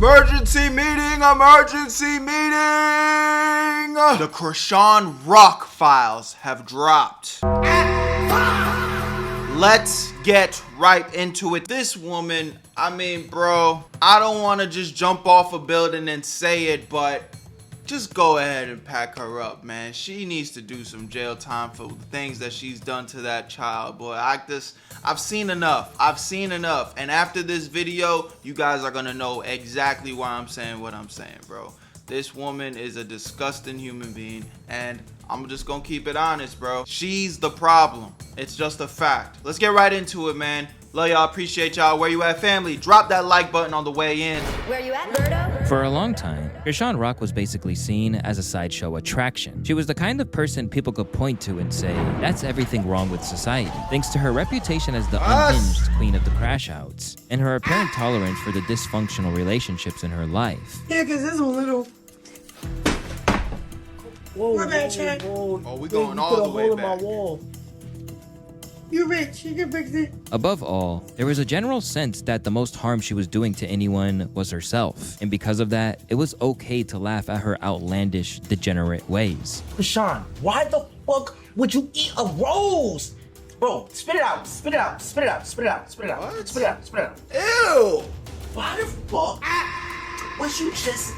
Emergency meeting, emergency meeting! The Chrisean Rock files have dropped. Let's get right into it. This woman, I mean, bro, I don't want to just jump off a building and say it, but just go ahead and pack her up, man. She needs to do some jail time for the things that she's done to that child, boy. I've seen enough. I've seen enough. And after this video, you guys are gonna know exactly why I'm saying what I'm saying, bro. This woman is a disgusting human being, and I'm just gonna keep it honest, bro. She's the problem. It's just a fact. Let's get right into it, man. Love y'all, appreciate y'all. Where you at, family? Drop that like button on the way in. Where you at, Berto? For a long time, Chrisean Rock was basically seen as a sideshow attraction. She was the kind of person people could point to and say, that's everything wrong with society, thanks to her reputation as the unhinged queen of the crash outs, and her apparent tolerance for the dysfunctional relationships in her life. Yeah, because this is a little... Whoa, my bad, Chad. Oh, we going all the way back. You rich, you can fix it. Above all, there was a general sense that the most harm she was doing to anyone was herself. And because of that, it was okay to laugh at her outlandish, degenerate ways. Chrisean, why the fuck would you eat a rose? Bro, spit it out, spit it out, spit it out, spit it out, spit it out, What? spit it out, spit it out. Ew! Why the fuck was you just...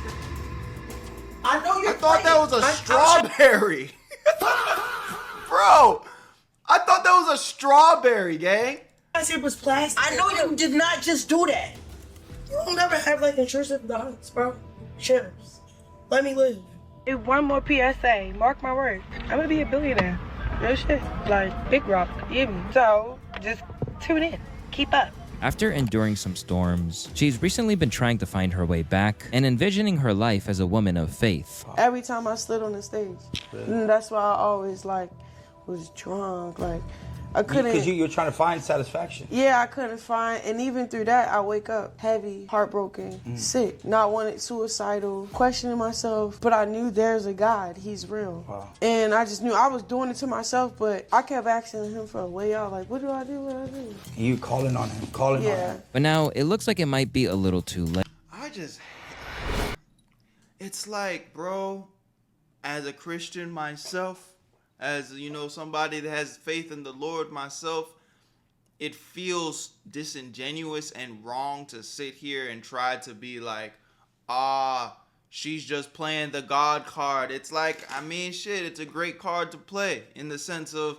I know you're I thought that was a strawberry. Bro, I thought that was a strawberry, gang. I said it was plastic. I know you did not just do that. You don't never have like intrusive thoughts, bro. Chips. Let me live. If one more PSA, mark my words, I'm gonna be a billionaire. No shit. Like, big rock, you hear me? So, just tune in. Keep up. After enduring some storms, she's recently been trying to find her way back and envisioning her life as a woman of faith. Every time I slid on the stage, and that's why I always like was drunk. Like I couldn't. Because you're trying to find satisfaction. Yeah, I couldn't find, and even through that, I wake up heavy, heartbroken, sick, not wanting, suicidal, questioning myself. But I knew there's a God. He's real. Wow. And I just knew I was doing it to myself, but I kept asking him for a way out. Like, what do I do? What do I do? And you calling on him, calling on him. But now it looks like it might be a little too late. It's like, bro, as a Christian myself, as, you know, somebody that has faith in the Lord myself, it feels disingenuous and wrong to sit here and try to be like, she's just playing the God card. It's like, I mean, shit, it's a great card to play in the sense of,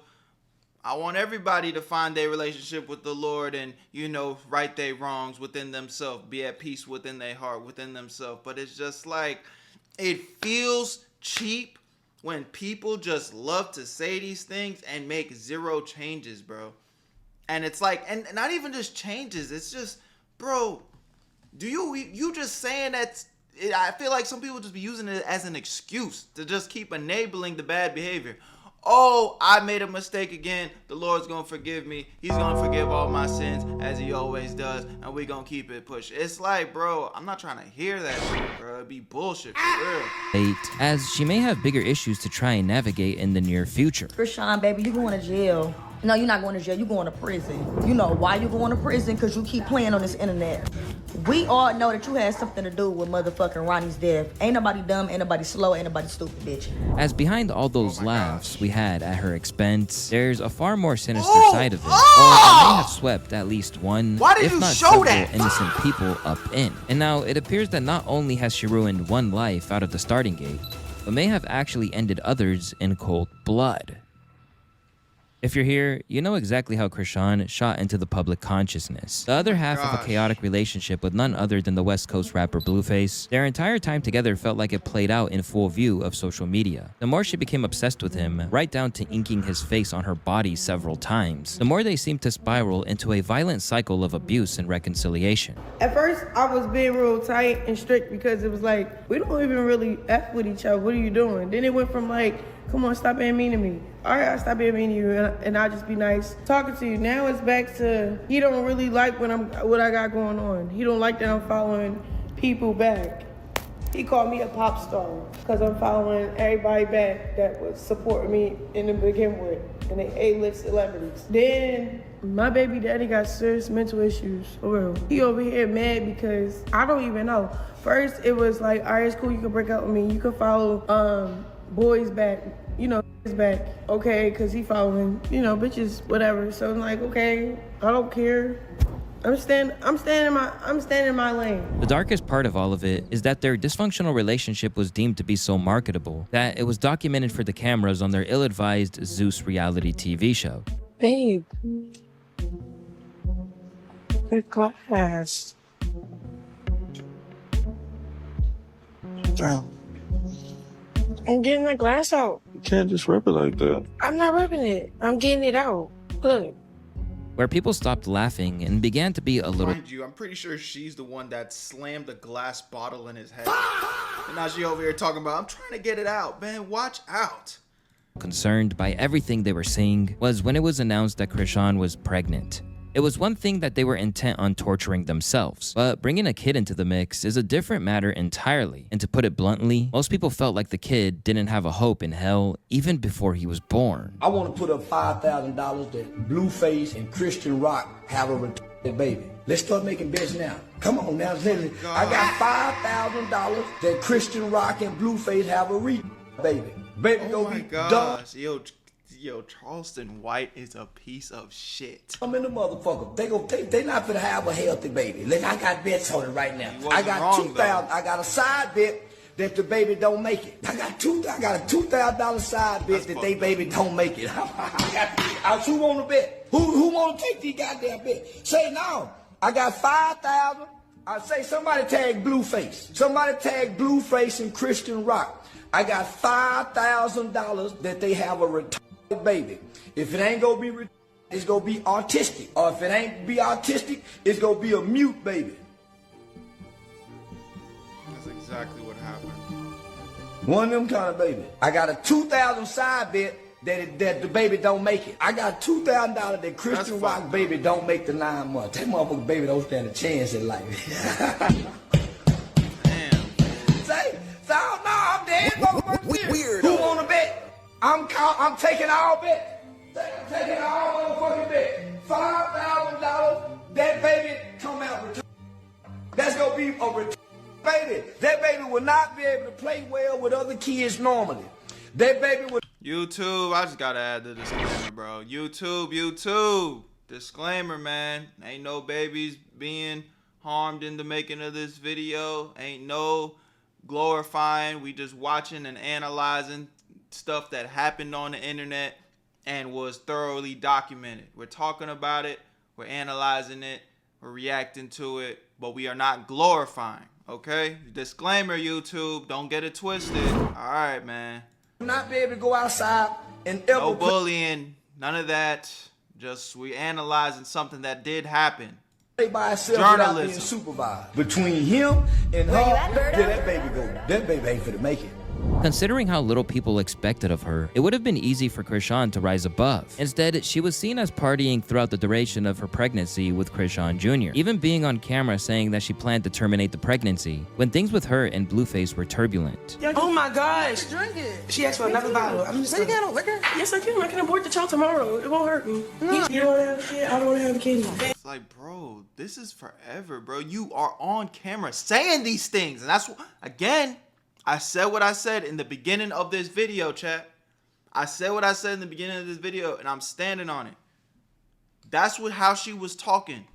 I want everybody to find their relationship with the Lord and, you know, right their wrongs within themselves, be at peace within their heart, within themselves. But it's just like, it feels cheap when people just love to say these things and make zero changes, bro. And it's like, and not even just changes, it's just, bro, do you just saying that? I feel like some people just be using it as an excuse to just keep enabling the bad behavior. Oh, I made a mistake again. The Lord's gonna forgive me. He's gonna forgive all my sins as he always does, and we gonna keep it pushing. It's like, bro, I'm not trying to hear that shit, bro. It'd be bullshit for real. As she may have bigger issues to try and navigate in the near future. Chrisean, baby, you going to jail. No, you're not going to jail. You're going to prison. You know why you're going to prison? Because you keep playing on this internet. We all know that you had something to do with motherfucking Ronnie's death. Ain't nobody dumb, ain't nobody slow, ain't nobody stupid, bitch. As behind all those laughs we had at her expense, there's a far more sinister side of it. Or it may have swept at least one, if not several innocent people up in. And now it appears that not only has she ruined one life out of the starting gate, but may have actually ended others in cold blood. If you're here, you know exactly how Chrisean shot into the public consciousness. The other half of a chaotic relationship with none other than the West Coast rapper Blueface, their entire time together felt like it played out in full view of social media. The more she became obsessed with him, right down to inking his face on her body several times, the more they seemed to spiral into a violent cycle of abuse and reconciliation. At first, I was being real tight and strict because it was like, we don't even really F with each other. What are you doing? Then it went from like, come on, stop being mean to me. All right, I'll stop being mean to you, and I'll just be nice talking to you. Now it's back to, he don't really like what I got going on. He don't like that I'm following people back. He called me a pop star because I'm following everybody back that was supporting me in the begin with, and they A-list celebrities. Then My baby daddy got serious mental issues, for real. He over here mad because I don't even know. First, it was like, all right, it's cool, you can break up with me. You can follow boys back, you know, back, okay, because he following, you know, bitches, whatever. So I'm like, okay, I don't care. I'm standing in my lane. The darkest part of all of it is that their dysfunctional relationship was deemed to be so marketable that it was documented for the cameras on their ill-advised Zeus reality TV show. Babe. The glass. Damn. I'm getting the glass out. You can't just rip it like that. I'm not ripping it. I'm getting it out. Look. Where people stopped laughing and began to be a little... Mind you, I'm pretty sure she's the one that slammed a glass bottle in his head. And now she over here talking about, I'm trying to get it out. Man, watch out. concerned by everything they were seeing was when it was announced that Chrisean was pregnant. It was one thing that they were intent on torturing themselves, but bringing a kid into the mix is a different matter entirely. And to put it bluntly, most people felt like the kid didn't have a hope in hell even before he was born. I want to put up $5,000 that Blueface and Christian Rock have a retarded baby. Let's start making bets now. Come on now, I got $5,000 that Christian Rock and Blueface have a retarded baby. Baby, oh my gosh, Yo, Charleston White is a piece of shit. I'm in the motherfucker. They not gonna have a healthy baby. Look, I got bets on it right now. I got $2,000. I got a side bet that the baby don't make it. I got a $2,000 side bet that they baby don't make it. Who want to bet? Who want to take these goddamn bets? Say no. I got 5,000. I say somebody tag Blueface. Somebody tag Blueface and Christian Rock. I got $5,000 that they have a retarded baby. If it ain't gonna be retarded, it's gonna be autistic. Or if it ain't be autistic, it's gonna be a mute baby. That's exactly what happened. One of them kind of baby. I got a $2,000 side bet that the baby don't make it. I got $2,000 that Christian Rock baby don't make the 9 months. That motherfucker baby don't stand a chance in life. Damn. Say, no, I'm dead. Motherfucker weird. Who wanna bet? I'm taking all bets. I'm taking all motherfucking bets. $5,000. That baby come out retarded. That's gonna be a retarded baby. That baby will not be able to play well with other kids normally. That baby will. YouTube, I just gotta add the disclaimer, bro. YouTube. Disclaimer, man. Ain't no babies being harmed in the making of this video. Ain't no glorifying. We just watching and analyzing stuff that happened on the internet and was thoroughly documented. We're talking about it, we're analyzing it, we're reacting to it, but we are not glorifying, okay? Disclaimer, YouTube, don't get it twisted. All right, man. Not be able to go outside and ever no bullying, none of that. Just we analyzing something that did happen. Play by itself without being supervised. Between him and her, that baby ain't finna make it. Considering how little people expected of her, it would have been easy for Chrisean to rise above. Instead, she was seen as partying throughout the duration of her pregnancy with Chrisean Jr., even being on camera saying that she planned to terminate the pregnancy when things with her and Blueface were turbulent. Oh my gosh! Drink it. She asked for another bottle. I'm just you got liquor? Yes, I can. I can abort the child tomorrow. It won't hurt me. No. You don't want to have a kid? I don't want to have a kid. It's like, bro, this is forever, bro. You are on camera saying these things, and that's again. I said what I said in the beginning of this video, chat. I said what I said in the beginning of this video, and I'm standing on it. That's how she was talking.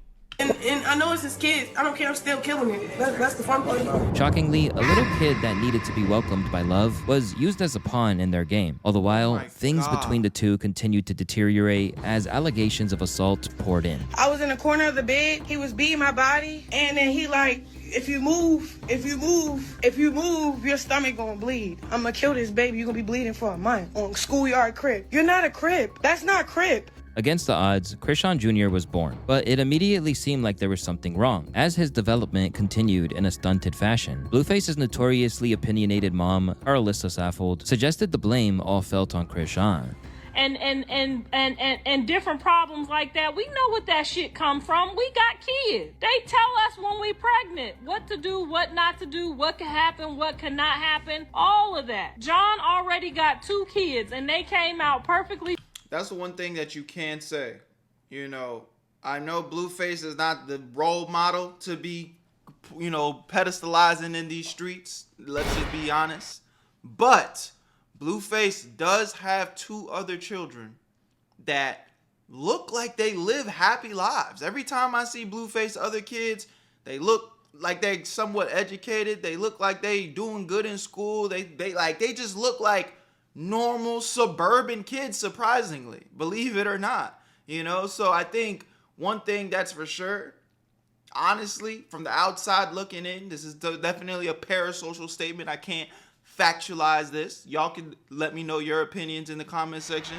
And I know it's his kids. I don't care. I'm still killing it. That's the fun part. Shockingly, a little kid that needed to be welcomed by love was used as a pawn in their game. All the while, things between the two continued to deteriorate as allegations of assault poured in. I was in the corner of the bed. He was beating my body, and then he like, if you move, your stomach gonna bleed. I'm gonna kill this baby. You're gonna be bleeding for a month on schoolyard crib. You're not a crib. That's not crib. Against the odds, Chrisean Jr. was born, but it immediately seemed like there was something wrong, as his development continued in a stunted fashion. Blueface's notoriously opinionated mom, Alyssa Saffold, suggested the blame all felt on Chrisean. And different problems like that. We know what that shit come from. We got kids. They tell us when we pregnant what to do, what not to do, what can happen, what cannot happen, all of that. John already got 2 kids and they came out perfectly. That's the one thing that you can say. You know, I know Blueface is not the role model to be, you know, pedestalizing in these streets. Let's just be honest. But Blueface does have 2 other children that look like they live happy lives. Every time I see Blueface other kids, they look like they somewhat educated. They look like they doing good in school. They just look like normal suburban kids, surprisingly, believe it or not. You know, so I think one thing that's for sure, honestly, from the outside looking in, this is definitely a parasocial statement. I can't factualize this. Y'all can let me know your opinions in the comment section.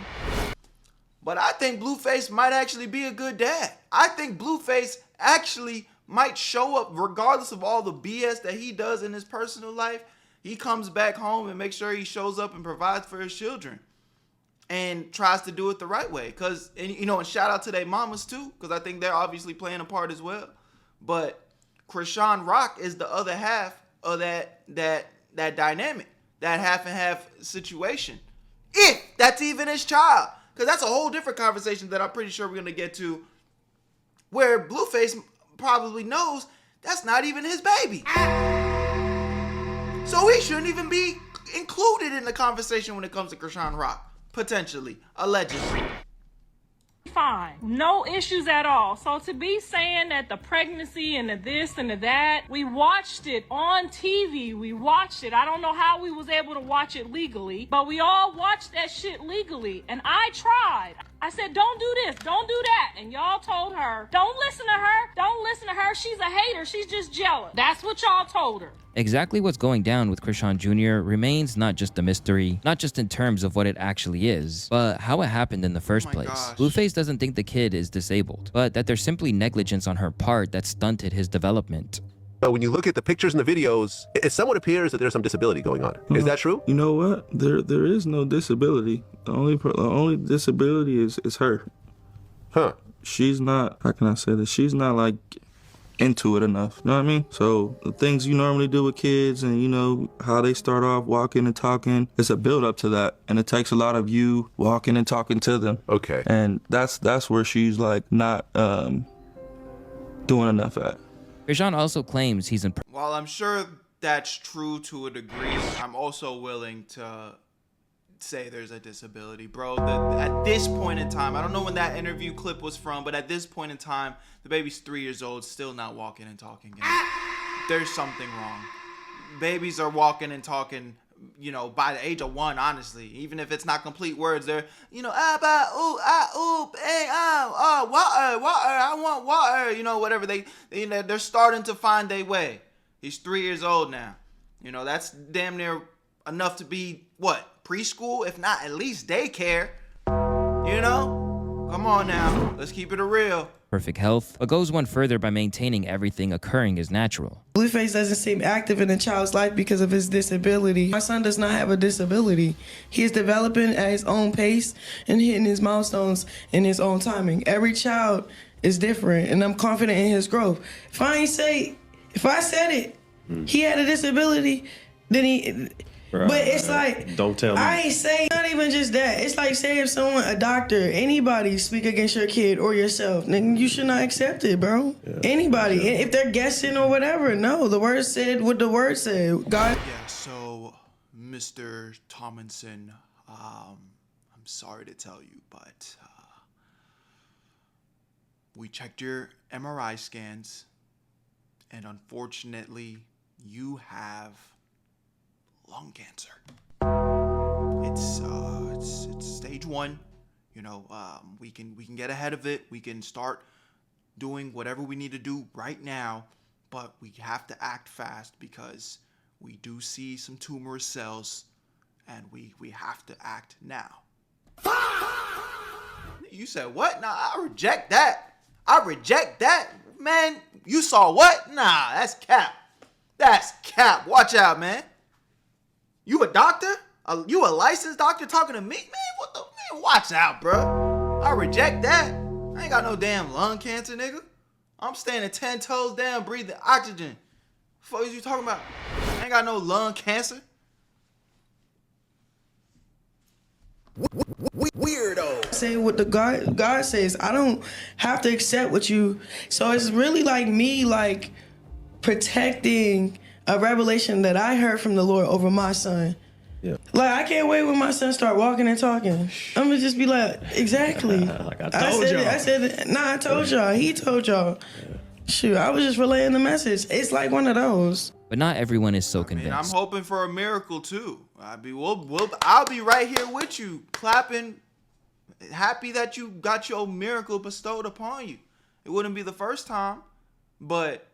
But I think Blueface might actually be a good dad. I think Blueface actually might show up regardless of all the BS that he does in his personal life. He comes back home and makes sure he shows up and provides for his children and tries to do it the right way. Cause, and you know, and shout out to their mamas too, because I think they're obviously playing a part as well. But Chrisean Rock is the other half of that dynamic, that half and half situation. If that's even his child. Because that's a whole different conversation that I'm pretty sure we're going to get to, where Blueface probably knows that's not even his baby. So he shouldn't even be included in the conversation when it comes to Chrisean Rock. Potentially. Allegedly. Fine. No issues at all. So to be saying that the pregnancy and the this and the that, we watched it on TV. We watched it. I don't know how we was able to watch it legally, but we all watched that shit legally. And I tried. I said, don't do this, don't do that. And y'all told her, don't listen to her. Don't listen to her. She's a hater. She's just jealous. That's what y'all told her. Exactly what's going down with Chrisean Jr. remains not just a mystery, not just in terms of what it actually is, but how it happened in the first place. Gosh. Blueface doesn't think the kid is disabled, but that there's simply negligence on her part that stunted his development. But when you look at the pictures and the videos, it somewhat appears that there's some disability going on. Is that true? You know what? There is no disability. The only disability is her. Huh. She's not, how can I say this? She's not like into it enough. You know what I mean? So the things you normally do with kids and you know how they start off walking and talking, it's a build up to that. And it takes a lot of you walking and talking to them. Okay. And that's where she's like not doing enough at. Chrisean also claims he's in. While I'm sure that's true to a degree, I'm also willing to say there's a disability, bro. At this point in time, I don't know when that interview clip was from, but at this point in time, the baby's 3 years old, still not walking and talking. There's something wrong. Babies are walking and talking, you know, by the age of 1, honestly. Even if it's not complete words, they're, you know, water, I want water, you know, whatever. You know, they're starting to find their way. He's 3 years old now. You know, that's damn near enough to be, what, preschool? If not, at least daycare. You know? Come on now. Let's keep it real. Perfect health, but goes one further by maintaining everything occurring as natural. Blueface doesn't seem active in a child's life because of his disability. My son does not have a disability. He is developing at his own pace and hitting his milestones in his own timing. Every child is different, and I'm confident in his growth. If I said it, he had a disability, then he... Right, but it's like, don't tell me. I ain't saying, not even just that. It's like saying if someone, a doctor, anybody speak against your kid or yourself, then you should not accept it, bro. Yeah. Anybody. Yeah. If they're guessing or whatever, no. The word said what the word said. God. Yeah, so, Mr. Tomlinson, I'm sorry to tell you, but we checked your MRI scans, and unfortunately, you have lung cancer. It's stage 1. You know, we can get ahead of it. We can start doing whatever we need to do right now, but we have to act fast because we do see some tumorous cells, and we have to act now. You said what? Nah, I reject that. Man, you saw what? Nah, that's cap. Watch out, man. You a doctor? You a licensed doctor talking to me? Man, watch out, bro. I reject that. I ain't got no damn lung cancer, nigga. I'm standing 10 toes down, breathing oxygen. What is you talking about? I ain't got no lung cancer. Weirdo. Say what the God says. I don't have to accept what you. So it's really like me, like protecting a revelation that I heard from the Lord over my son. Yeah. Like I can't wait when my son start walking and talking. I'm gonna just be like, exactly. Like I told y'all. I said, nah, I told y'all. He told y'all. Shoot, I was just relaying the message. It's like one of those. But not everyone is so convinced. I'm hoping for a miracle too. I'll be right here with you, clapping, happy that you got your miracle bestowed upon you. It wouldn't be the first time, but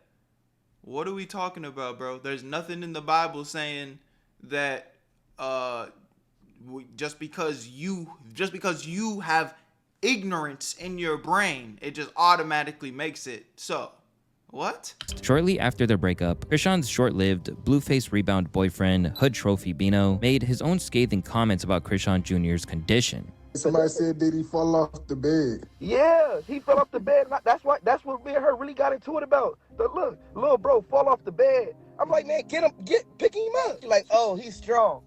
what are we talking about, bro? There's nothing in the Bible saying that just because you have ignorance in your brain, it just automatically makes it so. What? Shortly after their breakup, Chrisean's short-lived Blueface rebound boyfriend, Hood Trophy Bino, made his own scathing comments about Chrisean Jr.'s condition. Somebody said, did he fall off the bed? Yeah, he fell off the bed. That's what me and her really got into it about. Look, little bro fall off the bed. I'm like, man, picking him up. She's like, oh, he's strong.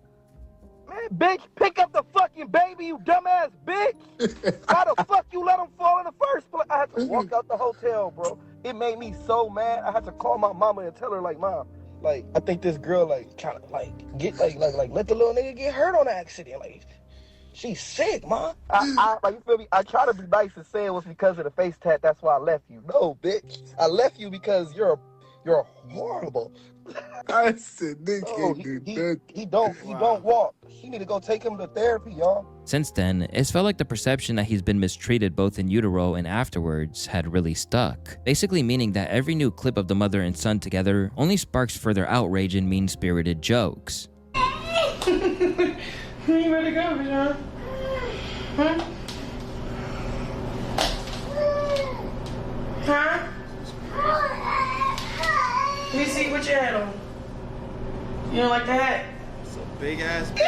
Man, bitch, pick up the fucking baby, you dumbass bitch. Why the fuck you let him fall in the first place? I had to walk out the hotel, bro. It made me so mad. I had to call my mama and tell her, like, Mom, like, I think this girl, like, trying to, like, get, like, let the little nigga get hurt on the accident. Like, she's sick, Mom. Like, you feel me? I try to be nice and say it was because of the face tat. That's why I left you. No, bitch. I left you because you're horrible. I said, Nick can't do that. He don't walk. He need to go take him to therapy, y'all. Since then, it's felt like the perception that he's been mistreated both in utero and afterwards had really stuck. Basically meaning that every new clip of the mother and son together only sparks further outrage and mean-spirited jokes. You ready to go, John? Huh? Huh? Let me see what you had on. You don't like the hat? It's a big ass baby, bro.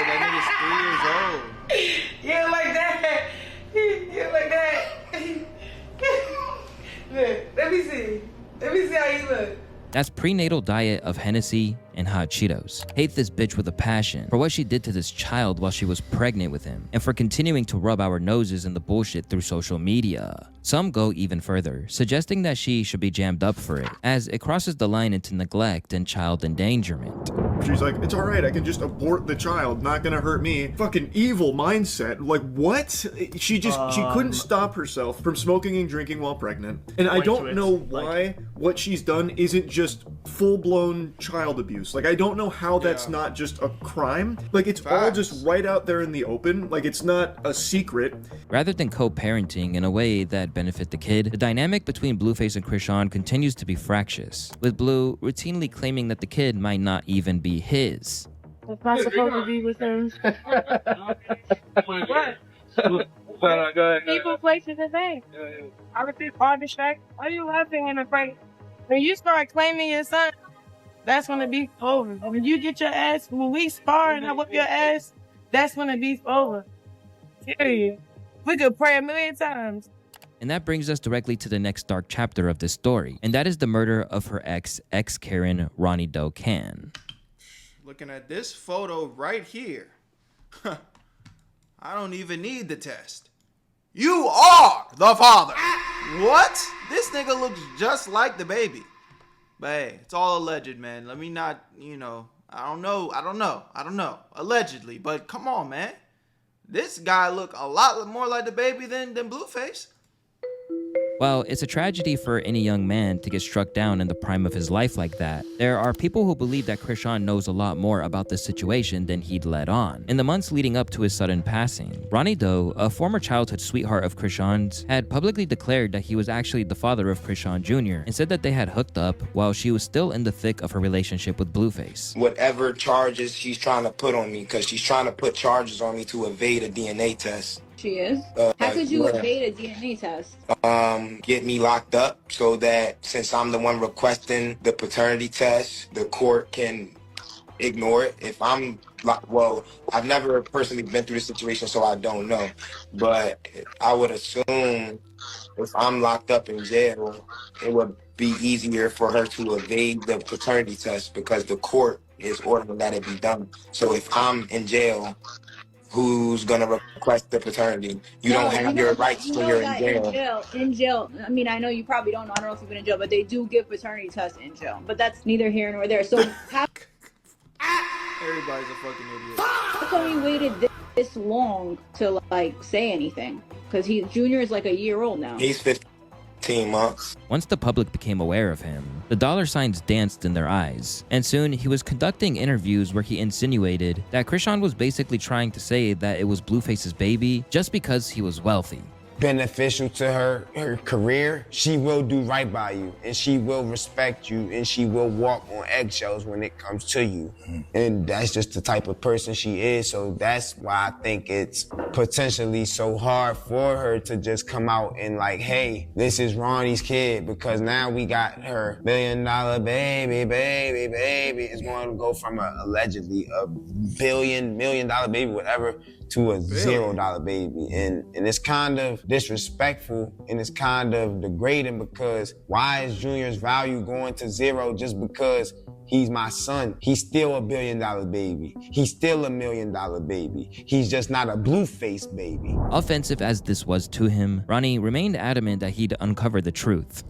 That nigga's 3 years old. You don't like that? You don't like that? Look, let me see. Let me see how you look. That's prenatal diet of Hennessy and hot Cheetos. Hate this bitch with a passion for what she did to this child while she was pregnant with him, and for continuing to rub our noses in the bullshit through social media. Some go even further, suggesting that she should be jammed up for it, as it crosses the line into neglect and child endangerment. She's like, it's alright, I can just abort the child, not gonna hurt me. Fucking evil mindset. Like, what? She couldn't stop herself from smoking and drinking while pregnant. And I don't know why what she's done isn't just full-blown child abuse. Like, I don't know how that's not just a crime. Like, it's all just right out there in the open. Like, it's not a secret. Rather than co-parenting in a way that benefit the kid, the dynamic between Blueface and Chrisean continues to be fractious, with Blue routinely claiming that the kid might not even be his. It's not supposed to be with him. What? People, places, and things. I would be hard to check. Why are you laughing in the face? When you start claiming your son, that's when the beef's over. When you get your ass, when we spar and I whip your ass, that's when the beef's over. Period. We could pray 1,000,000 times. And that brings us directly to the next dark chapter of this story, and that is the murder of her ex-Karen, Ronnie Doe Can. Looking at this photo right here, I don't even need the test. You are the father. What? This nigga looks just like the baby. But hey, it's all alleged, man. Let me not, I don't know. Allegedly, but come on, man. This guy look a lot more like the baby than Blueface. While it's a tragedy for any young man to get struck down in the prime of his life like that, there are people who believe that Chrisean knows a lot more about this situation than he'd let on. In the months leading up to his sudden passing, Ronnie Doe, a former childhood sweetheart of Chrisean's, had publicly declared that he was actually the father of Chrisean Jr. and said that they had hooked up while she was still in the thick of her relationship with Blueface. Whatever charges she's trying to put on me, because she's trying to put charges on me to evade a DNA test. She is? How could you evade a DNA test? Get me locked up so that since I'm the one requesting the paternity test, the court can ignore it. If I'm well, I've never personally been through this situation, so I don't know. But I would assume if I'm locked up in jail, it would be easier for her to evade the paternity test because the court is ordering that it be done. So if I'm in jail who's gonna request the paternity. You don't have your rights when you're in jail. In jail, I mean, I know you probably don't know. I don't know if you've been in jail, but they do give paternity tests in jail. But that's neither here nor there. So everybody's a fucking idiot. How come he waited this long to like say anything? Because Junior is like a year old now. He's 15 months. Once the public became aware of him, the dollar signs danced in their eyes, and soon he was conducting interviews where he insinuated that Chrisean was basically trying to say that it was Blueface's baby just because he was wealthy. Beneficial to her career, she will do right by you, and she will respect you, and she will walk on eggshells when it comes to you. And that's just the type of person she is, so that's why I think it's potentially so hard for her to just come out and like, hey, this is Ronnie's kid, because now we got her $1 million baby. It's going to go from allegedly a $1 million baby, whatever, to a $0 baby. And it's kind of disrespectful and it's kind of degrading, because why is Junior's value going to zero just because he's my son? He's still a $1 billion baby. He's still a $1 million baby. He's just not a Blueface baby. Offensive as this was to him, Ronnie remained adamant that he'd uncover the truth.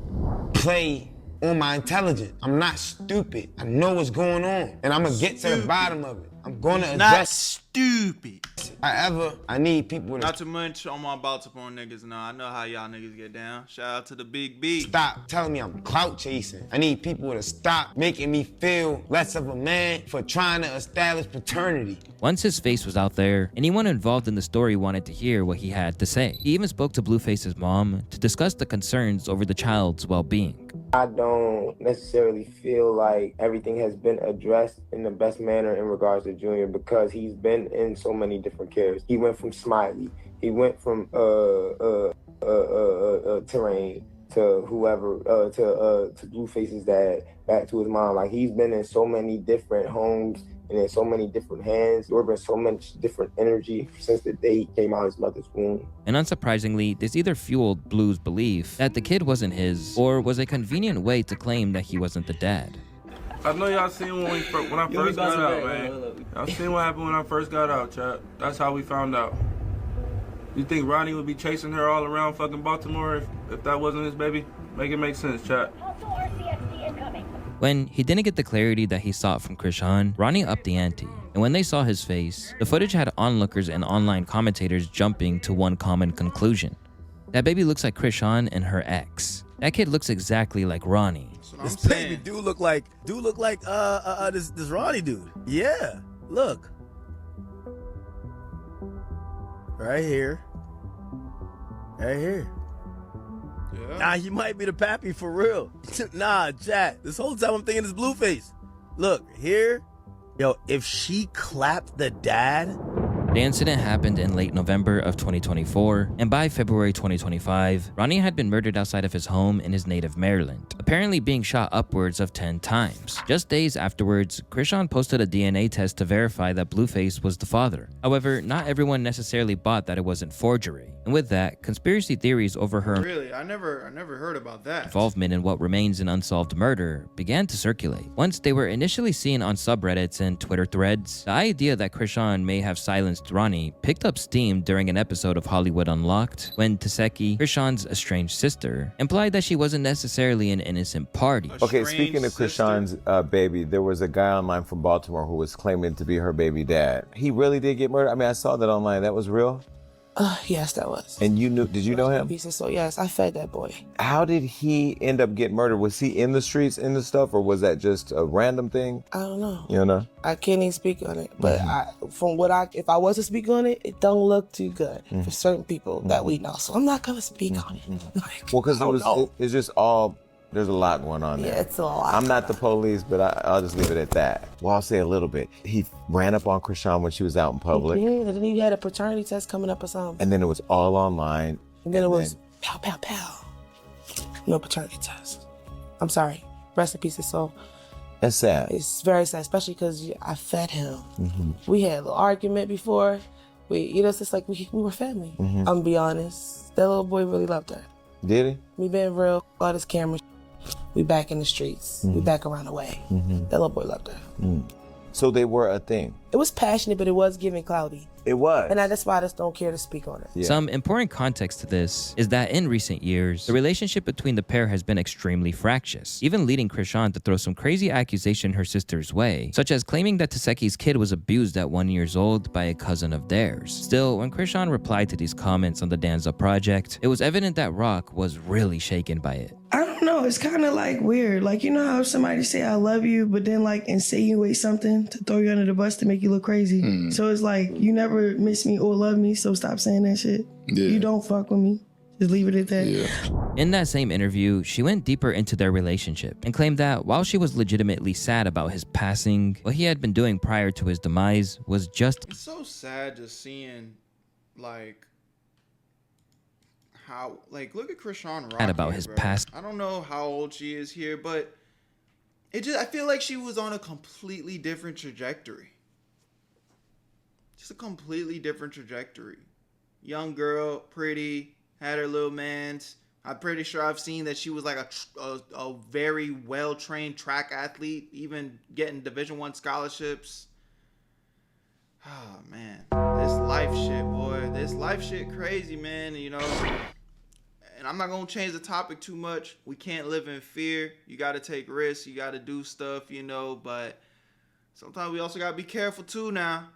Play on my intelligence. I'm not stupid. I know what's going on, and I'm gonna get to the bottom of it. I'm gonna address. Not stupid. I need people to not too much on my Baltimore niggas now. I know how y'all niggas get down. Shout out to the Big B. Stop telling me I'm clout chasing. I need people to stop making me feel less of a man for trying to establish paternity. Once his face was out there, anyone involved in the story wanted to hear what he had to say. He even spoke to Blueface's mom to discuss the concerns over the child's well-being. I don't necessarily feel like everything has been addressed in the best manner in regards to Junior, because he's been in so many different cares. He went from Smiley, he went from Terrain to whoever, to Blueface's dad, back to his mom. Like, he's been in so many different homes and in so many different hands. There have been so much different energy since the day he came out of his mother's womb. And unsurprisingly, this either fueled Blue's belief that the kid wasn't his, or was a convenient way to claim that he wasn't the dad. I know y'all seen when I first got out, man. Y'all seen what happened when I first got out, chat. That's how we found out. You think Ronnie would be chasing her all around fucking Baltimore if that wasn't his baby? Make it make sense, chat. When he didn't get the clarity that he sought from Chrisean, Ronnie upped the ante. And when they saw his face, the footage had onlookers and online commentators jumping to one common conclusion. That baby looks like Chrisean and her ex. That kid looks exactly like Ronnie. This baby do look like this Ronnie dude. Yeah, look. Right here. Right here. Yeah. Nah, he might be the pappy for real. Nah, chat. This whole time I'm thinking it's Blueface. Look, here. Yo, if she clapped the dad. The incident happened in late November of 2024, and by February 2025, Ronnie had been murdered outside of his home in his native Maryland, apparently being shot upwards of 10 times. Just days afterwards, Chrisean posted a DNA test to verify that Blueface was the father. However, not everyone necessarily bought that it wasn't forgery, and with that, conspiracy theories over her Really? I never heard about that. involvement in what remains an unsolved murder began to circulate. Once they were initially seen on subreddits and Twitter threads, the idea that Chrisean may have silenced Ronnie picked up steam during an episode of Hollywood Unlocked when Taseki, Chrisean's estranged sister, implied that she wasn't necessarily an innocent party. Okay, speaking of Chrisean's baby, there was a guy online from Baltimore who was claiming to be her baby dad. He really did get murdered? I mean, I saw that online. That was real? Yes, that was. And did you know him? So yes, I fed that boy. How did he end up getting murdered? Was he in the streets, in the stuff, or was that just a random thing? I don't know. You don't know? I can't even speak on it. But if I was to speak on it, it don't look too good for certain people that we know. So I'm not gonna speak on it. Well, because it's just all. There's a lot going on there. Yeah, it's a lot. I'm not the police, but I'll just leave it at that. Well, I'll say a little bit. He ran up on Chrisean when she was out in public. Yeah, and then he had a paternity test coming up or something. And then it was all online. And then it was pow, pow, pow. No paternity test. I'm sorry. Rest in peace, his soul. That's sad. It's very sad, especially because I fed him. We had a little argument before. It's just like we were family. I'm gonna be honest. That little boy really loved her. Did he? We been real. All this camera. We back in the streets. We back around the way. That little boy loved her. So they were a thing. It was passionate, but it was giving cloudy. It was. And that's why I just don't care to speak on it. Yeah. Some important context to this is that in recent years, the relationship between the pair has been extremely fractious, even leading Chrisean to throw some crazy accusation her sister's way, such as claiming that Taseki's kid was abused at 1 year old by a cousin of theirs. Still, when Chrisean replied to these comments on the Danza project, it was evident that Rock was really shaken by it. I don't know. It's kind of like weird. Like, you know how somebody say I love you, but then like insinuate something to throw you under the bus to make you look crazy. So it's like, you never miss me or love me, so stop saying that shit. You don't fuck with me. Just leave it at that. In that same interview, she went deeper into their relationship and claimed that while she was legitimately sad about his passing, what he had been doing prior to his demise was just... It's so sad just seeing, like, how, like, look at Chrisean Rock about here, his bro. past. I don't know how old she is here, but I feel like she was on a completely different trajectory. Just a completely different trajectory. Young girl, pretty, had her little mans. I'm pretty sure I've seen that she was like a very well-trained track athlete, even getting Division I scholarships. Oh, man. This life shit, boy. This life shit crazy, man. You know, and I'm not going to change the topic too much. We can't live in fear. You got to take risks. You got to do stuff, you know, but sometimes we also got to be careful too now,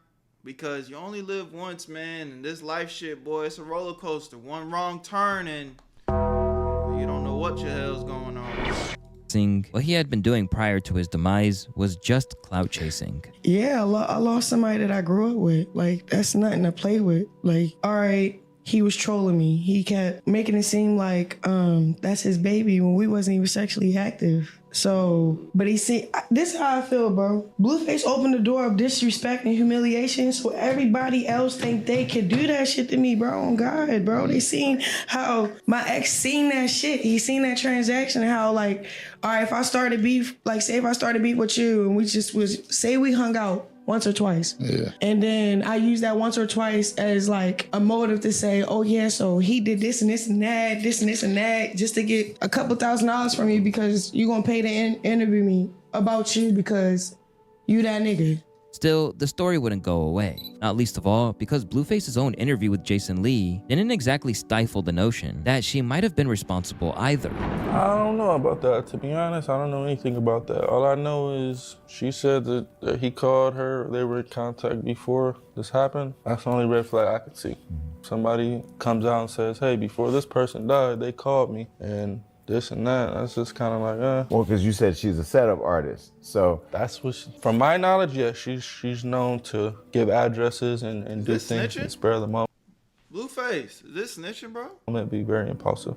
because you only live once, man. And this life shit, boy, it's a roller coaster. One wrong turn and you don't know what the hell's going on. What he had been doing prior to his demise was just clout chasing. Yeah, I lost somebody that I grew up with. Like, that's nothing to play with. Like, all right, he was trolling me. He kept making it seem like that's his baby when we wasn't even sexually active. So, but this is how I feel, bro. Blueface opened the door of disrespect and humiliation, so everybody else think they could do that shit to me, bro. On God, bro. They seen how my ex seen that shit. He seen that transaction, how like, all right, if I started beef, like say if I started beef with you and we just say we hung out once or twice. Yeah. And then I use that once or twice as like a motive to say, oh yeah, so he did this and this and that, this and this and that, just to get a couple $1,000s from you because you gonna pay to interview me about you because you that nigga. Still, the story wouldn't go away. Not least of all, because Blueface's own interview with Jason Lee didn't exactly stifle the notion that she might have been responsible either. I don't know about that. To be honest, I don't know anything about that. All I know is she said that he called her, they were in contact before this happened. That's the only red flag I could see. Somebody comes out and says, hey, before this person died, they called me, and this and that. That's just kind of like, Well, because you said she's a setup artist, so that's what. From my knowledge, yeah, she's known to give addresses and do things and spare the moment. Blueface, is this snitching, bro? I'm gonna be very impulsive.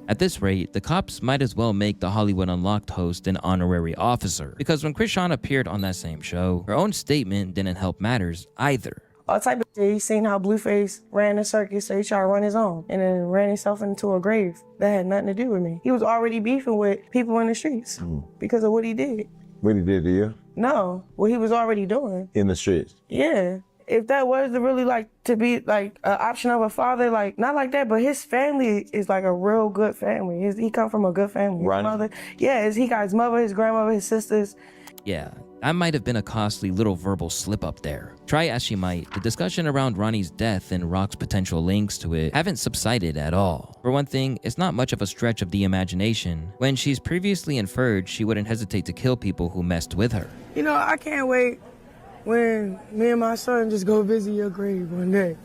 At this rate, the cops might as well make the Hollywood Unlocked host an honorary officer, because when Chrisean appeared on that same show, her own statement didn't help matters either. All type of shit. He seen how Blueface ran a circus, so he tried to run his own and then ran himself into a grave that had nothing to do with me. He was already beefing with people in the streets because of what he did. What he did to you? No, what he was already doing. In the streets? Yeah. If that was to really like to be like an option of a father, like not like that, but his family is like a real good family. He come from a good family. His mother, yeah, he got his mother, his grandmother, his sisters. Yeah, that might have been a costly little verbal slip up there. Try as she might, the discussion around Ronnie's death and Rock's potential links to it haven't subsided at all. For one thing, it's not much of a stretch of the imagination when she's previously inferred she wouldn't hesitate to kill people who messed with her. You know, I can't wait when me and my son just go visit your grave one day.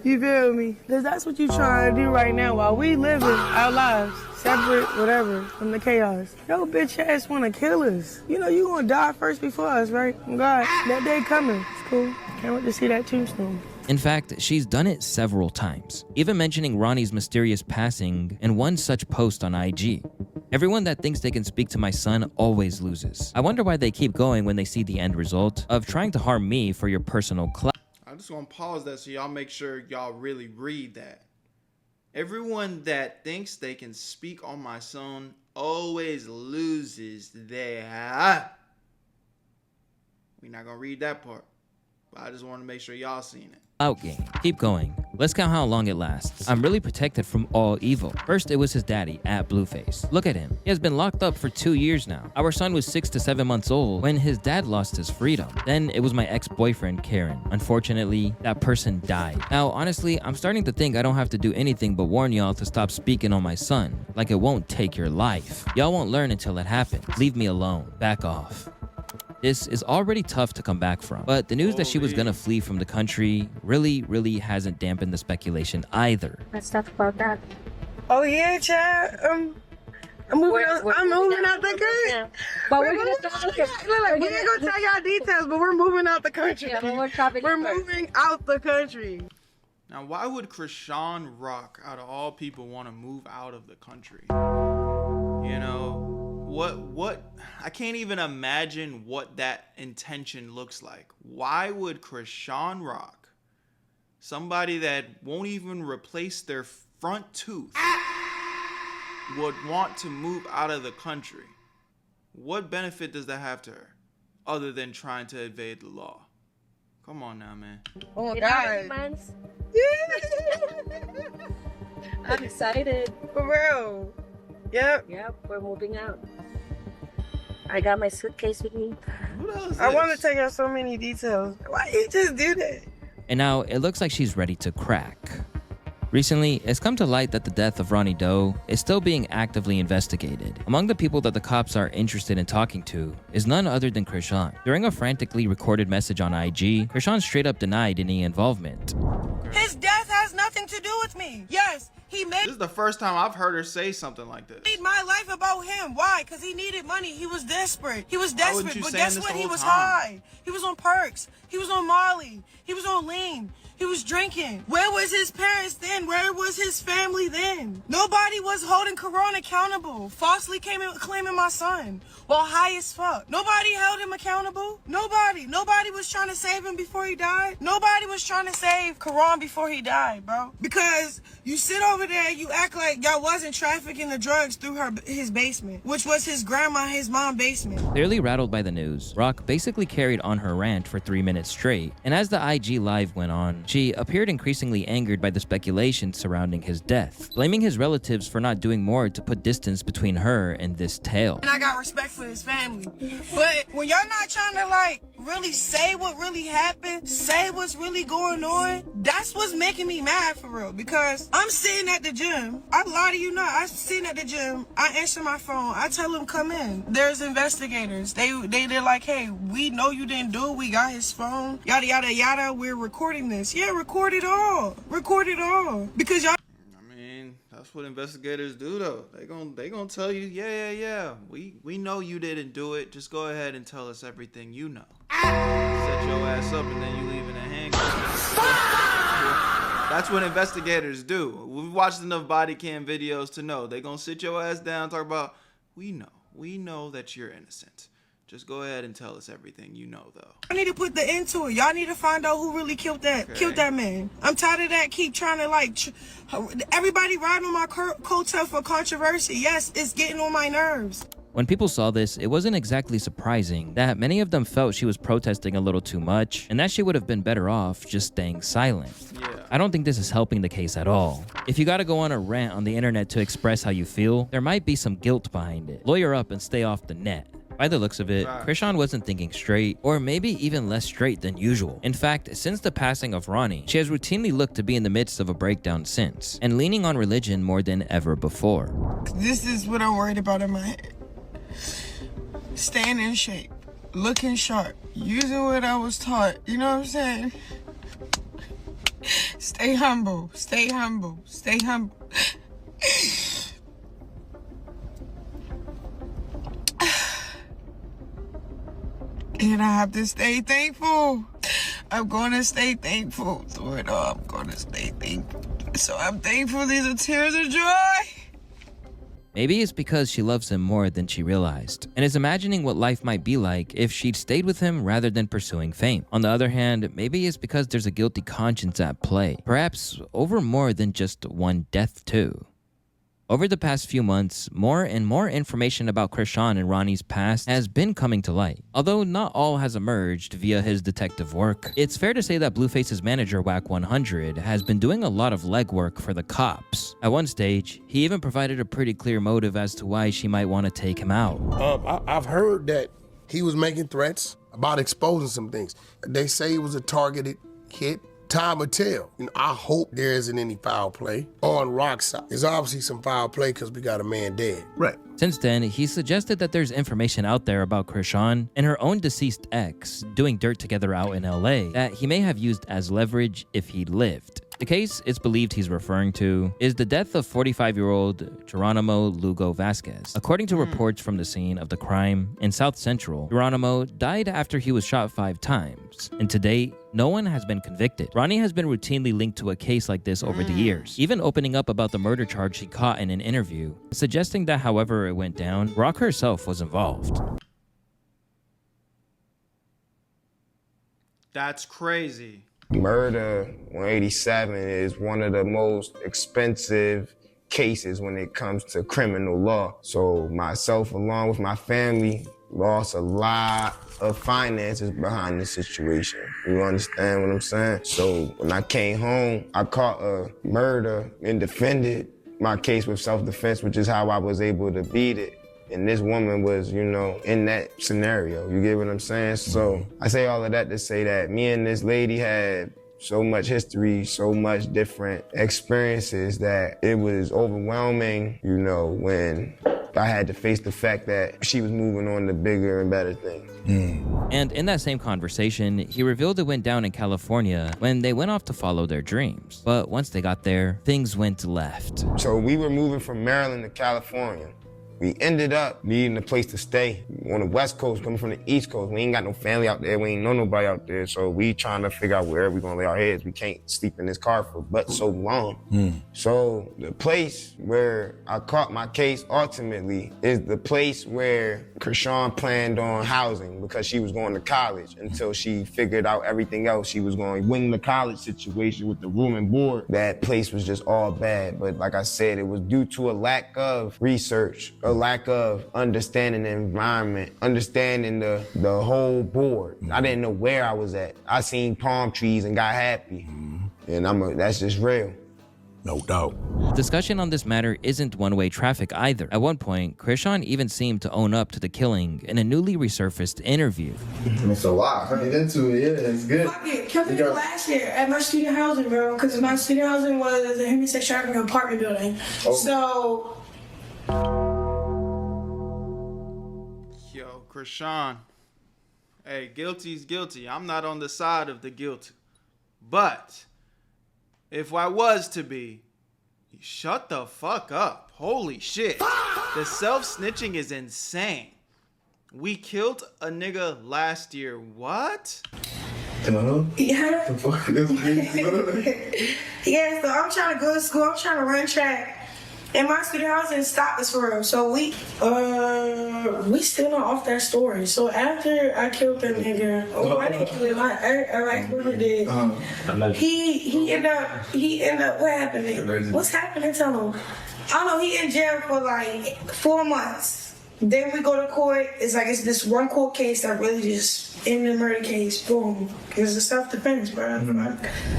You feel me? Because that's what you trying to do right now while we living our lives, separate, whatever, from the chaos. Yo, bitch ass want to kill us. You know you gonna die first before us, right? God, that day coming. It's cool. Can't wait to see that tombstone. In fact, she's done it several times, even mentioning Ronnie's mysterious passing in one such post on IG. Everyone that thinks they can speak to my son always loses. I wonder why they keep going when they see the end result of trying to harm me for your personal clout. I'm just gonna pause that so y'all make sure y'all really read that. Everyone that thinks they can speak on my son always loses their... We're not gonna read that part, but I just want to make sure y'all seen it. Clout game. Keep going. Let's count how long it lasts. I'm really protected from all evil. First, it was his daddy at Blueface. Look at him. He has been locked up for 2 years now. Our son was 6 to 7 months old when his dad lost his freedom. Then it was my ex-boyfriend, Karen. Unfortunately, that person died. Now, honestly, I'm starting to think I don't have to do anything but warn y'all to stop speaking on my son. Like it won't take your life. Y'all won't learn until it happens. Leave me alone. Back off. This is already tough to come back from, but the news that she was gonna flee from the country really hasn't dampened the speculation either. Let's talk about that. Oh yeah, Chad. I'm moving out the country. Yeah. But we're gonna we ain't gonna tell y'all details, but we're moving out the country. Yeah, but we're moving out the country. Now, why would Chrisean Rock, out of all people, want to move out of the country? You know, what? I can't even imagine what that intention looks like. Why would Chrisean Rock, somebody that won't even replace their front tooth, would want to move out of the country? What benefit does that have to her, other than trying to evade the law? Come on now, man. Oh my God. I'm excited. For real. Yep. Yep, we're moving out. I got my suitcase with me. I want to tell you so many details. Why you just do that? And now it looks like she's ready to crack. Recently, it's come to light that the death of Ronnie Doe is still being actively investigated. Among the people that the cops are interested in talking to is none other than Chrisean. During a frantically recorded message on IG, Chrisean straight up denied any involvement. His death has nothing to do with me. Yes, he made This is the first time I've heard her say something like this. my life about him. Why? Because he needed money. He was desperate. He was desperate. But guess what? He was high. He was on perks. He was on Molly. He was on lean. He was drinking. Where was his parents then? Where was his family then? Nobody was holding Corona accountable. Falsely claiming my son while high as fuck. Nobody held him accountable. Nobody. Nobody was trying to save him before he died. Nobody was trying to save Karan before he died, bro. Because you sit over there, you act like y'all wasn't trafficking the drugs through his basement, which was his grandma, his mom's basement. Clearly rattled by the news, Rock basically carried on her rant for 3 minutes straight, and as the IG live went on, she appeared increasingly angered by the speculation surrounding his death, blaming his relatives for not doing more to put distance between her and this tale. And I got respect for his family. But when y'all not trying to like really say what really happened, say what's really going on, that's what's making me mad for real. Because I'm sitting at the gym. I lie to you not. I'm sitting at the gym. I answer my phone. I tell them come in. There's investigators. They're like, hey, we know you didn't do it. We got his phone. Yada yada yada. We're recording this. Yeah, record it all. Record it all. Because y'all. I mean, that's what investigators do, though. They gonna tell you, yeah. We know you didn't do it. Just go ahead and tell us everything you know. Set your ass up and then you leave in a handcuff. That's what investigators do. We've watched enough body cam videos to know they gonna sit your ass down, talk about, we know that you're innocent. Just go ahead and tell us everything you know, though. I need to put the end to it. Y'all need to find out who really killed that man. I'm tired of that. Keep trying to like, everybody riding on my coattail for controversy. Yes, it's getting on my nerves. When people saw this, it wasn't exactly surprising that many of them felt she was protesting a little too much and that she would have been better off just staying silent. Yeah. I don't think this is helping the case at all. If you gotta go on a rant on the internet to express how you feel, there might be some guilt behind it. Lawyer up and stay off the net. By the looks of it, Chrisean wasn't thinking straight, or maybe even less straight than usual. In fact, since the passing of Ronnie, she has routinely looked to be in the midst of a breakdown since, and leaning on religion more than ever before. This is what I'm worried about in my head. Staying in shape, looking sharp, using what I was taught, you know what I'm saying? Stay humble, stay humble, stay humble. And I have to stay thankful. I'm going to stay thankful through it all. I'm going to stay thankful. So I'm thankful. These are tears of joy. Maybe it's because she loves him more than she realized, and is imagining what life might be like if she'd stayed with him rather than pursuing fame. On the other hand, maybe it's because there's a guilty conscience at play, perhaps over more than just one death too. Over the past few months, more and more information about Chrisean and Ronnie's past has been coming to light. Although not all has emerged via his detective work, it's fair to say that Blueface's manager, Whack 100, has been doing a lot of legwork for the cops. At one stage, he even provided a pretty clear motive as to why she might want to take him out. I've heard that he was making threats about exposing some things. They say it was a targeted hit. Time will tell. I hope there isn't any foul play on Rock's side. There's obviously some foul play because we got a man dead. Right. Since then, he suggested that there's information out there about Chrisean and her own deceased ex doing dirt together out in LA that he may have used as leverage if he lived. The case it's believed he's referring to is the death of 45-year-old Geronimo Lugo Vasquez. According to reports from the scene of the crime in South Central, Geronimo died after he was shot 5 times, and to date, no one has been convicted. Ronnie has been routinely linked to a case like this over the years, even opening up about the murder charge she caught in an interview, suggesting that however it went down, Rock herself was involved. That's crazy. Murder 187 is one of the most expensive cases when it comes to criminal law. So myself, along with my family, lost a lot of finances behind this situation. You understand what I'm saying? So when I came home, I caught a murder and defended my case with self-defense, which is how I was able to beat it. And this woman was, in that scenario. You get what I'm saying? So I say all of that to say that me and this lady had so much history, so much different experiences that it was overwhelming, when I had to face the fact that she was moving on to bigger and better things. And in that same conversation, he revealed it went down in California when they went off to follow their dreams. But once they got there, things went left. So we were moving from Maryland to California. We ended up needing a place to stay on the West Coast, coming from the East Coast. We ain't got no family out there. We ain't know nobody out there. So we trying to figure out where we gonna lay our heads. We can't sleep in this car for but so long. So the place where I caught my case ultimately is the place where Chrisean planned on housing because she was going to college until she figured out everything else. She was going to win the college situation with the room and board. That place was just all bad. But like I said, it was due to a lack of research, a lack of understanding the environment, understanding the whole board. I didn't know where I was at. I seen palm trees and got happy. And that's just real. No doubt. Discussion on this matter isn't one-way traffic either. At one point, Chrisean even seemed to own up to the killing in a newly resurfaced interview. It's a lot. Get into it, yeah, it's good. Fuck it, killed me last year at my student housing, bro, because my student housing was a homosexual apartment building. So... Yo, Chrisean. Hey, guilty's guilty. I'm not on the side of the guilty. But if I was to be, shut the fuck up. Holy shit. The self-snitching is insane. We killed a nigga last year. What? Yeah. Yeah, so I'm trying to go to school. I'm trying to run track. And my student housing stopped us for real. So we still not off that story. So after I killed that nigga, I didn't kill him. I whoever did. He ended up, what happened? What's happening? Tell him. I don't know, he in jail for like 4 months. Then we go to court. It's this one court case that really just in the murder case, boom. Because it's self-defense, bro.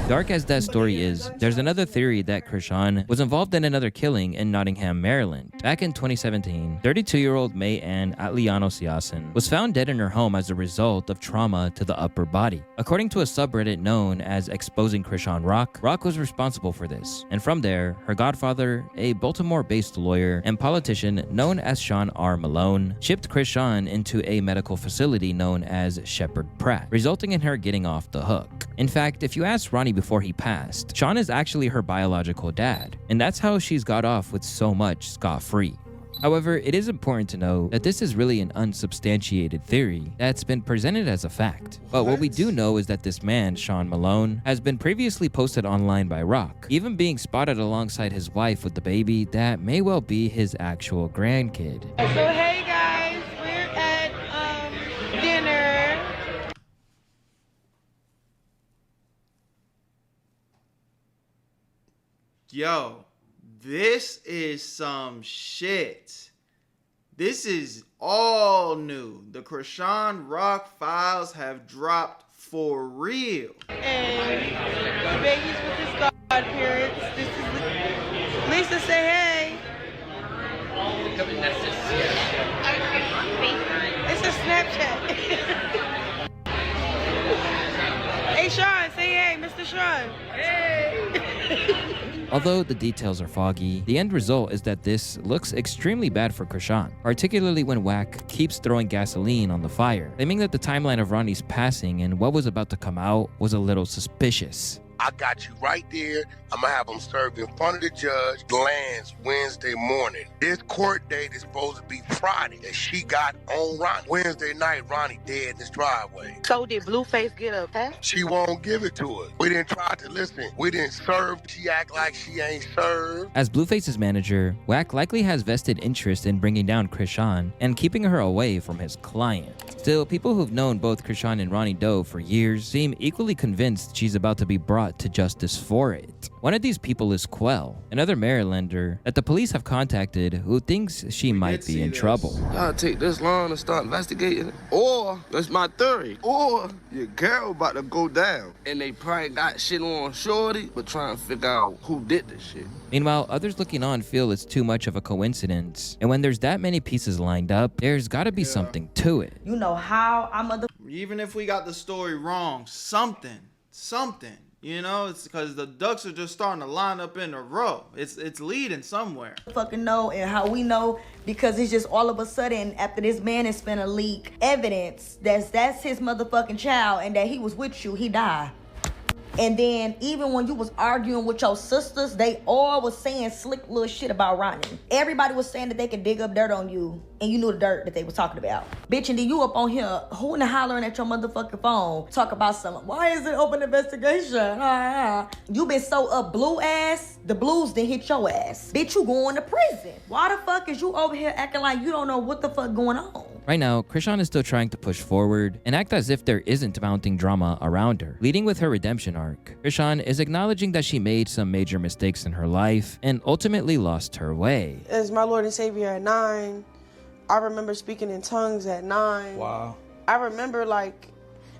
Dark as that story is, there's another theory that Chrisean was involved in another killing in Nottingham, Maryland. Back in 2017, 32-year-old May Ann Atliano Siasen was found dead in her home as a result of trauma to the upper body. According to a subreddit known as Exposing Chrisean Rock, Rock was responsible for this. And from there, her godfather, a Baltimore-based lawyer and politician known as Sean R. Malone, shipped Chrisean into a medical facility known as Shepherd Pratt, resulting in her getting off the hook. In fact, if you ask Ronnie before he passed, Sean is actually her biological dad, and that's how she's got off with so much scot-free. However, it is important to know that this is really an unsubstantiated theory that's been presented as a fact. But what we do know is that this man, Sean Malone, has been previously posted online by Rock, even being spotted alongside his wife with the baby that may well be his actual grandkid. So hey guys, we're at dinner. Yo, This is some shit. This is all new. The Chrisean Rock files have dropped for real. And babies with his godparents. This is Lisa. Say hey. It's a Snapchat. Hey Sean, say hey, Mr. Sean. Hey. Although the details are foggy, the end result is that this looks extremely bad for Chrisean, particularly when Wack keeps throwing gasoline on the fire, claiming that the timeline of Ronnie's passing and what was about to come out was a little suspicious. I got you right there. I'm gonna have them served in front of the judge. Lands Wednesday morning. This court date is supposed to be Friday that she got on Ronnie. Wednesday night, Ronnie dead in his driveway. So did Blueface get a pass? She won't give it to us. We didn't try to listen. We didn't serve. She act like she ain't served. As Blueface's manager, Wack likely has vested interest in bringing down Chrisean and keeping her away from his client. Still, people who've known both Chrisean and Ronnie Doe for years seem equally convinced she's about to be brought to justice for it. One of these people is Quell, another Marylander that the police have contacted who thinks she might be in trouble. Y'all take this long to start investigating, or that's my theory, or your girl about to go down and they probably got shit on shorty but trying to figure out who did this shit. Meanwhile, others looking on feel it's too much of a coincidence, and when there's that many pieces lined up, there's gotta be something to it. You know how I'm even if we got the story wrong, something. You know, it's because the ducks are just starting to line up in a row. It's leading somewhere. Fucking know, and how we know, because it's just all of a sudden after this man is finna leak evidence that's his motherfucking child and that he was with you, he died. And then even when you was arguing with your sisters, they all was saying slick little shit about Ronnie. Everybody was saying that they could dig up dirt on you, and you knew the dirt that they was talking about. Bitch, and then you up on here hooting and hollering at your motherfucking phone, talk about something. Why is it open investigation? You been so up blue ass, the blues didn't hit your ass. Bitch, you going to prison. Why the fuck is you over here acting like you don't know what the fuck going on? Right now, Chrisean is still trying to push forward and act as if there isn't mounting drama around her. Leading with her redemption arc, Chrisean is acknowledging that she made some major mistakes in her life and ultimately lost her way. As my Lord and Savior at 9, I remember speaking in tongues at 9. Wow. I remember like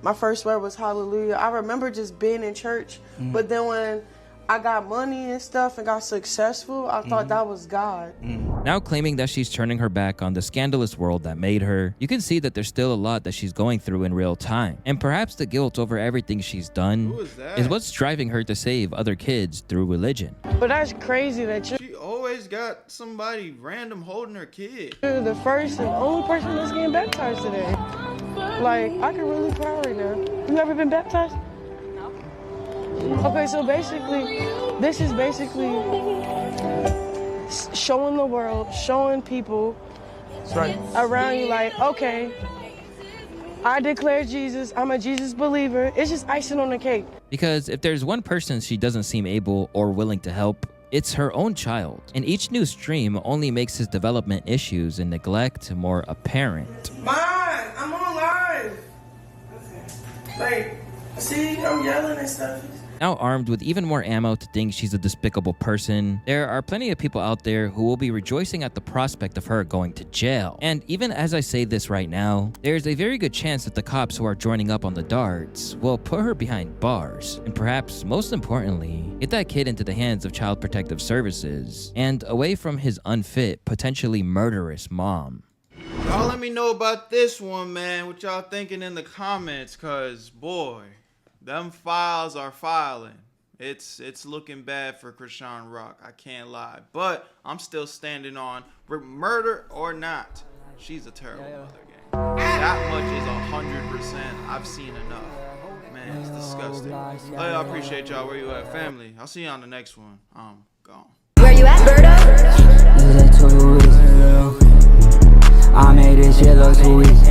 my first word was hallelujah. I remember just being in church, but then when I got money and stuff and got successful, I thought that was God. Now claiming that she's turning her back on the scandalous world that made her, you can see that there's still a lot that she's going through in real time. And perhaps the guilt over everything she's done is what's driving her to save other kids through religion. But that's crazy that She always got somebody random holding her kid. you're the first and only person that's getting baptized today. Like, I can really cry right now. You ever been baptized? Okay, so basically, this is basically showing the world, showing people around you like, okay, I declare Jesus, I'm a Jesus believer. It's just icing on the cake. Because if there's one person she doesn't seem able or willing to help, it's her own child. And each new stream only makes his development issues and neglect more apparent. Mom, I'm on live. Like, see, I'm yelling and stuff. Now armed with even more ammo to think she's a despicable person, there are plenty of people out there who will be rejoicing at the prospect of her going to jail. And even as I say this right now, there's a very good chance that the cops who are joining up on the darts will put her behind bars. And perhaps most importantly, get that kid into the hands of Child Protective Services and away from his unfit, potentially murderous mom. Y'all let me know about this one, man. What y'all thinking in the comments, cause boy, them files are filing. It's looking bad for Chrisean Rock. I can't lie. But I'm still standing on murder or not. She's a terrible mother, gang. That much is 100%. I've seen enough. Man, it's disgusting. Oh, I appreciate y'all. Where you at, family? I'll see you on the next one. I'm gone. Where you at, Berto? I made this shit look too easy.